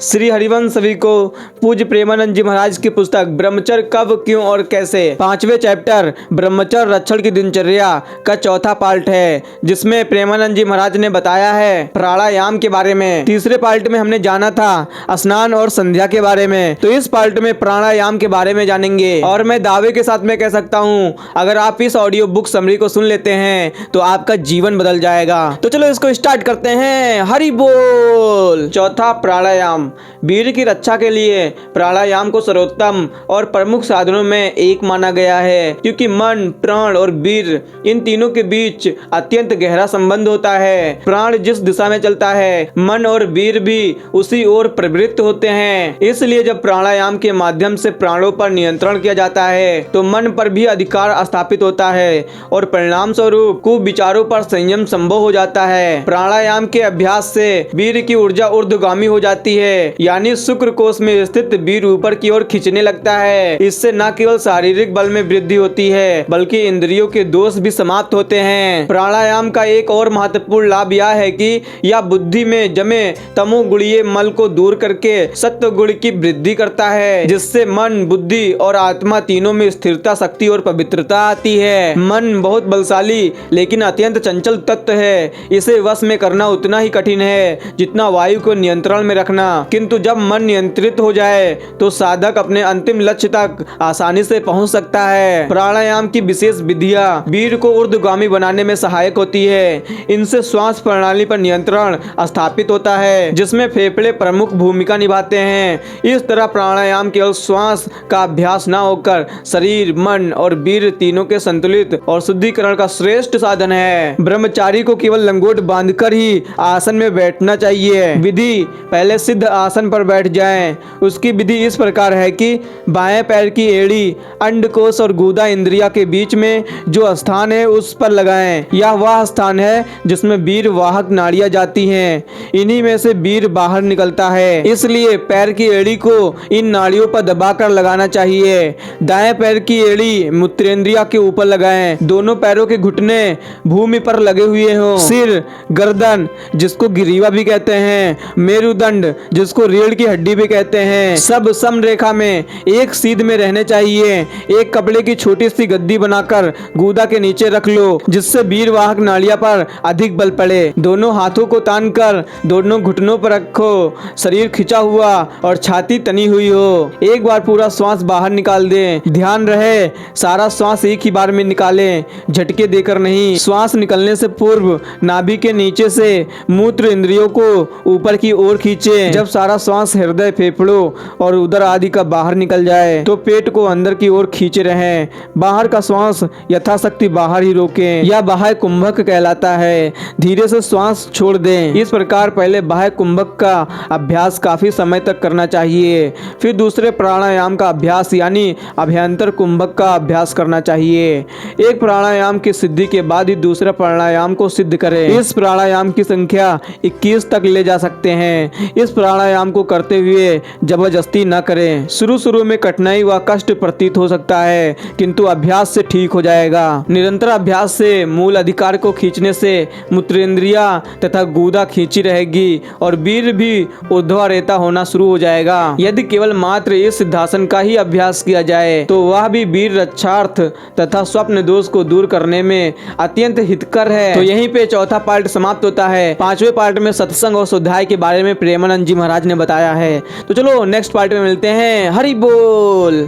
श्री हरिवंश सभी को पूज्य प्रेमानंद जी महाराज की पुस्तक ब्रह्मचर्य कब क्यों और कैसे 5वें चैप्टर ब्रह्मचर्य रक्षण की दिनचर्या का चौथा पार्ट है, जिसमें प्रेमानंद जी महाराज ने बताया है प्राणायाम के बारे में। तीसरे पार्ट में हमने जाना था स्नान और संध्या के बारे में, तो इस पार्ट में प्राणायाम के बारे में जानेंगे। और मैं दावे के साथ में कह सकता हूँ, अगर आप इस ऑडियो बुक समरी को सुन लेते हैं तो आपका जीवन बदल जाएगा। तो चलो इसको स्टार्ट करते हैं। हरि बोल। चौथा प्राणायाम। वीर की रक्षा के लिए प्राणायाम को सर्वोत्तम और प्रमुख साधनों में एक माना गया है, क्योंकि मन, प्राण और वीर इन तीनों के बीच अत्यंत गहरा संबंध होता है। प्राण जिस दिशा में चलता है, मन और वीर भी उसी ओर प्रवृत्त होते हैं। इसलिए जब प्राणायाम के माध्यम से प्राणों पर नियंत्रण किया जाता है तो मन पर भी अधिकार स्थापित होता है और परिणाम स्वरूप कुविचारों पर संयम संभव हो जाता है। प्राणायाम के अभ्यास से वीर की ऊर्जा ऊर्ध्वगामी हो जाती है, यानी शुक्र कोश में स्थित वीर ऊपर की ओर खींचने लगता है। इससे न केवल शारीरिक बल में वृद्धि होती है, बल्कि इंद्रियों के दोष भी समाप्त होते हैं। प्राणायाम का एक और महत्वपूर्ण लाभ यह है कि यह बुद्धि में जमे तमोगुणीय मल को दूर करके सत्व गुण की वृद्धि करता है, जिससे मन, बुद्धि और आत्मा तीनों में स्थिरता, शक्ति और पवित्रता आती है। मन बहुत बलशाली लेकिन अत्यंत चंचल तत्व है। इसे वश में करना उतना ही कठिन है जितना वायु को नियंत्रण में रखना, किंतु जब मन नियंत्रित हो जाए तो साधक अपने अंतिम लक्ष्य तक आसानी से पहुंच सकता है। प्राणायाम की विशेष विधियां वीर को ऊर्ध्वगामी बनाने में सहायक होती है। इनसे श्वास प्रणाली पर नियंत्रण स्थापित होता है, जिसमें फेफड़े प्रमुख भूमिका निभाते हैं। इस तरह प्राणायाम केवल श्वास का अभ्यास न होकर शरीर, मन और वीर तीनों के संतुलित और शुद्धिकरण का श्रेष्ठ साधन है। ब्रह्मचारी को केवल लंगोट बांधकर ही आसन में बैठना चाहिए। विधि: पहले सिद्ध आसन पर बैठ जाएं। उसकी विधि इस प्रकार है कि बाएं पैर की एड़ी अंडकोश और गुदा इंद्रिया के बीच में जो स्थान है उस पर लगाएं। यह वह स्थान है जिसमें वीर वाहक नाड़ियां जाती हैं। इन्हीं में से वीर बाहर निकलता है, इसलिए पैर की एड़ी को इन नाड़ियों पर दबाकर लगाना चाहिए। दाएं पैर की एड़ी मूत्रेंद्रिया के ऊपर लगाएं। दोनों पैरों के घुटने भूमि पर लगे हुए हों। सिर, गर्दन जिसको ग्रीवा भी कहते हैं, मेरुदंड जिसको रीढ़ की हड्डी भी कहते हैं, सब सम रेखा में एक सीध में रहने चाहिए। एक कपड़े की छोटी सी गद्दी बनाकर गुदा के नीचे रख लो, जिससे वीर वाहक नाड़ियां पर अधिक बल पड़े। दोनों हाथों को तान कर दोनों घुटनों पर रखो। शरीर खिंचा हुआ और छाती तनी हुई हो। एक बार पूरा श्वास बाहर निकाल दें। ध्यान रहे सारा श्वास एक ही बार में निकालें, झटके देकर नहीं। श्वास निकलने से पूर्व नाभि के नीचे से मूत्र इंद्रियों को ऊपर की ओर खींचें। जब सारा श्वास हृदय, फेफड़ों और उदर आदि का बाहर निकल जाए तो पेट को अंदर की ओर खींचे रहें। बाहर का श्वास यथाशक्ति बाहर ही रोकें। यह बाह्य कुंभक कहलाता है। धीरे से श्वास छोड़ दें। इस प्रकार पहले बाह्य कुंभक का अभ्यास काफी समय तक करना चाहिए, फिर दूसरे प्राणायाम का अभ्यास यानी अभ्यंतर कुंभक का अभ्यास करना चाहिए। एक प्राणायाम की सिद्धि के बाद ही दूसरा प्राणायाम को सिद्ध करें। इस प्राणायाम की संख्या 21 तक ले जा सकते हैं। इस प्राणायाम को करते हुए जबरदस्ती न करें। शुरू में कठिनाई व कष्ट प्रतीत हो सकता है, किंतु अभ्यास से ठीक हो जाएगा। निरंतर अभ्यास से मूल अधिकार को खींचने से मूत्रेंद्रिया तथा गुदा खींची रहेगी और वीर भी ऊर्ध्वरेता होना शुरू हो जाएगा। यदि केवल मात्र इस सिद्धासन का ही अभ्यास किया जाए तो वह भी वीर रक्षार्थ तथा स्वप्न दोष को दूर करने में अत्यंत हितकर है। तो यहीं पे चौथा पार्ट समाप्त होता है। 5वें पार्ट में सत्संग और स्वाध्याय के बारे में प्रेमानंद जी महाराज ने बताया है। तो चलो नेक्स्ट पार्ट में मिलते हैं। हरि बोल।